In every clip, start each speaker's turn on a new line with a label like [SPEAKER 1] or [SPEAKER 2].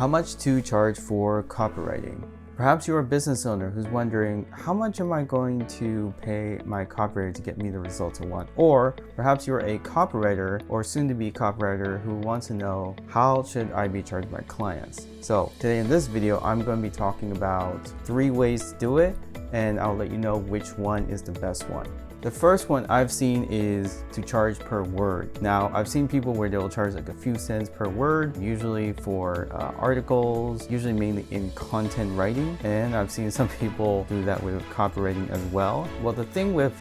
[SPEAKER 1] How much to charge for copywriting? Perhaps you're a business owner who's wondering, how much am I going to pay my copywriter to get me the results I want? Or perhaps you're a copywriter or soon to be copywriter who wants to know, how should I be charging my clients? So today in this video, I'm going to be talking about 3 ways to do it, and I'll let you know which one is the best one. The first one I've seen is to charge per word. Now, I've seen people where they'll charge like a few cents per word, usually for articles, usually mainly in content writing. And I've seen some people do that with copywriting as well. Well, the thing with,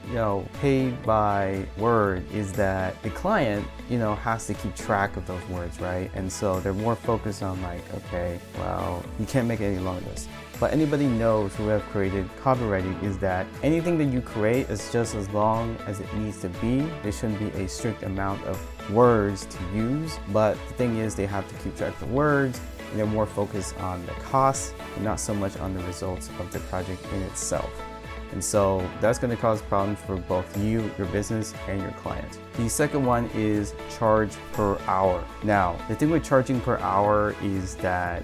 [SPEAKER 1] paid by word is that the client, has to keep track of those words, right? And so they're more focused on like, okay, well, you can't make it any longer than this. But anybody knows who have created copywriting is that anything that you create is just as long as it needs to be. There shouldn't be a strict amount of words to use. But the thing is, they have to keep track of the words, and they're more focused on the costs and not so much on the results of the project in itself. And so that's going to cause problems for both you, your business, and your client. The second one is charge per hour. Now, the thing with charging per hour is that,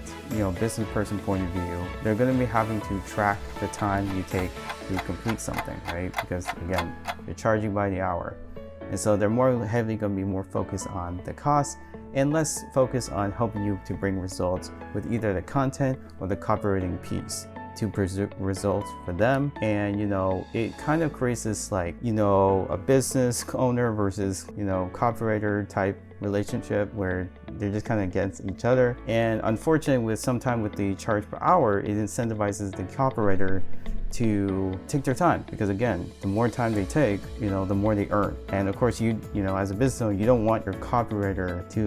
[SPEAKER 1] business person point of view, they're going to be having to track the time you take to complete something, right? Because again, they're charging by the hour. And so they're more heavily going to be more focused on the cost and less focused on helping you to bring results with either the content or the copywriting piece to present results for them. And it kind of creates this like a business owner versus copywriter type relationship where they're just kind of against each other. And unfortunately, with the charge per hour, it incentivizes the copywriter to take their time, because again, the more time they take, the more they earn. And of course, you as a business owner, you don't want your copywriter to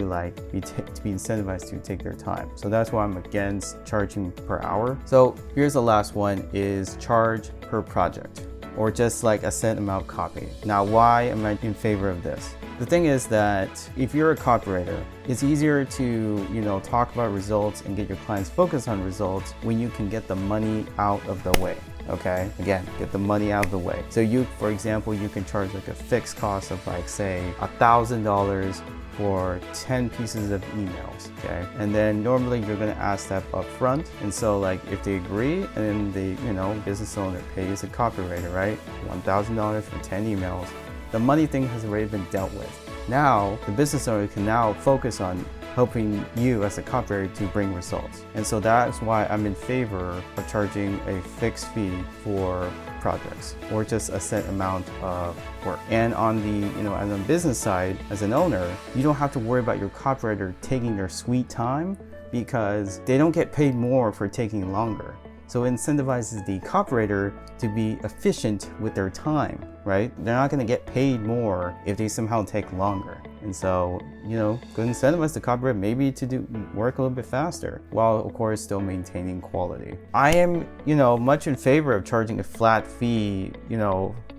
[SPEAKER 1] be incentivized to take their time. So that's why I'm against charging per hour. So here's the last one, is charge per project, or just like a set amount copy. Now, why am I in favor of this? The thing is that if you're a copywriter, it's easier to talk about results and get your clients focused on results when you can get the money out of the way. Okay, again, get the money out of the way. So for example, you can charge like a fixed cost of like, say, $1,000 for 10 pieces of emails, okay? And then normally you're gonna ask that up front. And so like if they agree, and then the business owner pays a copywriter, right? $1,000 for 10 emails, the money thing has already been dealt with. Now, the business owner can now focus on helping you as a copywriter to bring results. And so that's why I'm in favor of charging a fixed fee for projects, or just a set amount of work. And on the business side, as an owner, you don't have to worry about your copywriter taking their sweet time, because they don't get paid more for taking longer. So it incentivizes the copywriter to be efficient with their time, right? They're not gonna get paid more if they somehow take longer. And so, could incentivize the copywriter maybe to work a little bit faster, while of course still maintaining quality. I am, much in favor of charging a flat fee,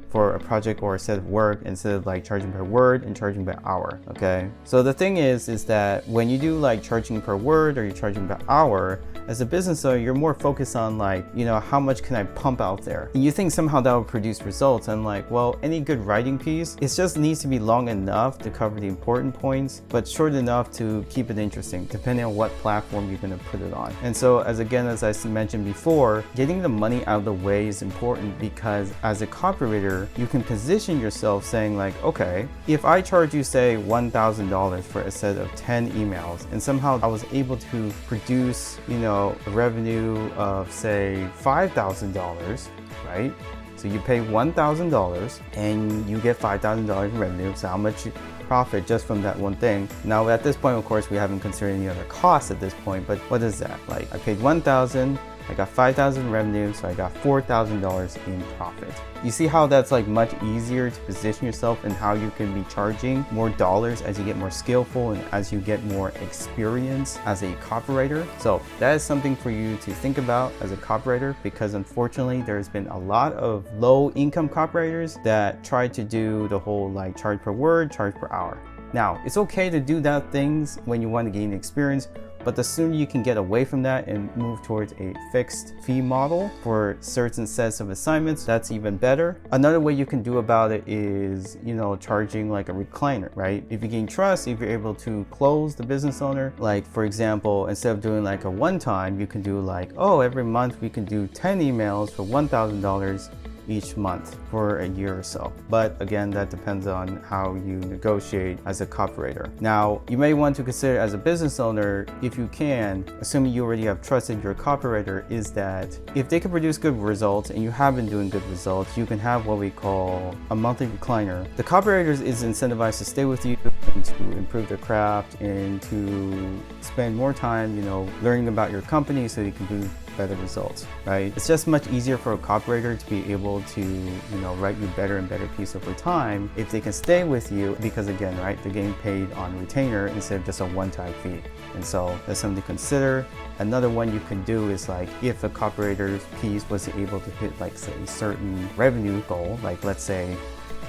[SPEAKER 1] for a project or a set of work, instead of like charging per word and charging per hour, okay? So the thing is that when you do like charging per word or you're charging per hour, as a business owner, you're more focused on like, how much can I pump out there? And you think somehow that will produce results. And like, well, any good writing piece, it just needs to be long enough to cover the important points, but short enough to keep it interesting, depending on what platform you're gonna put it on. And so as I mentioned before, getting the money out of the way is important, because as a copywriter, you can position yourself saying like, okay, if I charge you say $1,000 for a set of 10 emails, and somehow I was able to produce, a revenue of say $5,000, right? So you pay $1,000 and you get $5,000 in revenue. So how much profit just from that one thing? Now at this point, of course, we haven't considered any other costs at this point, but what is that? Like, I paid $1,000, I got $5,000 revenue, so I got $4,000 in profit. You see how that's like much easier to position yourself, and how you can be charging more dollars as you get more skillful and as you get more experience as a copywriter. So that is something for you to think about as a copywriter, because unfortunately there's been a lot of low income copywriters that try to do the whole like charge per word, charge per hour. Now, it's okay to do that things when you want to gain experience, But the sooner you can get away from that and move towards a fixed fee model for certain sets of assignments, that's even better. Another way you can do about it is, charging like a recliner, right? If you gain trust, if you're able to close the business owner, like for example, instead of doing like a one time, you can do like, oh, every month we can do 10 emails for $1,000 each month for a year or so. But again, that depends on how you negotiate as a copywriter. Now, you may want to consider as a business owner, if you can, assuming you already have trusted your copywriter, is that if they can produce good results and you have been doing good results, you can have what we call a monthly recliner. The copywriter is incentivized to stay with you and to improve their craft and to spend more time, learning about your company so you can do better results, right? It's just much easier for a copywriter to be able to, write you better and better piece over time if they can stay with you, because again, right, they're getting paid on retainer instead of just a one-time fee. And so that's something to consider. Another one you can do is like if a copywriter's piece was able to hit like say a certain revenue goal, like let's say,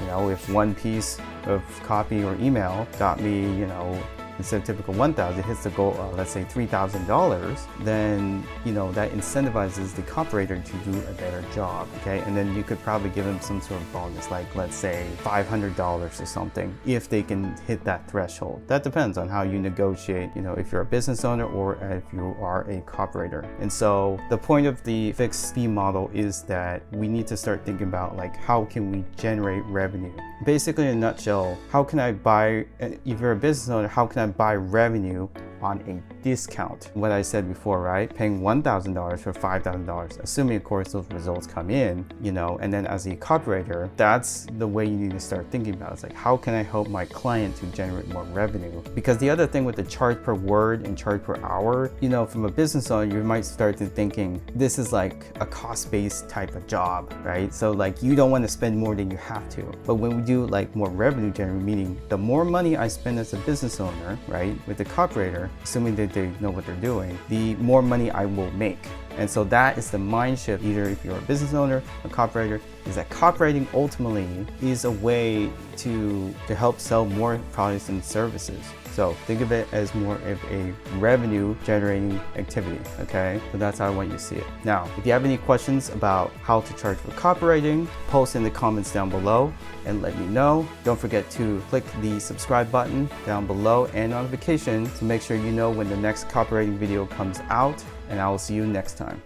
[SPEAKER 1] if one piece of copy or email got me, instead of typical 1,000, it hits the goal, let's say $3,000, then, that incentivizes the copywriter to do a better job, okay? And then you could probably give them some sort of bonus, like let's say $500 or something, if they can hit that threshold. That depends on how you negotiate, if you're a business owner or if you are a copywriter. And so the point of the fixed fee model is that we need to start thinking about like, how can we generate revenue? Basically, in a nutshell, how can I buy, if you're a business owner, how can I buy revenue on a discount? What I said before, right? Paying $1,000 for $5,000, assuming of course those results come in, and then as a copywriter, that's the way you need to start thinking about it. It's like, how can I help my client to generate more revenue? Because the other thing with the charge per word and charge per hour, from a business owner, you might start to thinking this is like a cost-based type of job, right? So like you don't want to spend more than you have to. But when we do like more revenue generating, meaning the more money I spend as a business owner, right, with the copywriter, assuming that they know what they're doing, the more money I will make. And so that is the mind shift, either if you're a business owner, a copywriter, is that copywriting ultimately is a way to help sell more products and services. So think of it as more of a revenue generating activity, okay? So that's how I want you to see it. Now, if you have any questions about how to charge for copywriting, post in the comments down below and let me know. Don't forget to click the subscribe button down below and notification to make sure you know when the next copywriting video comes out, and I will see you next time.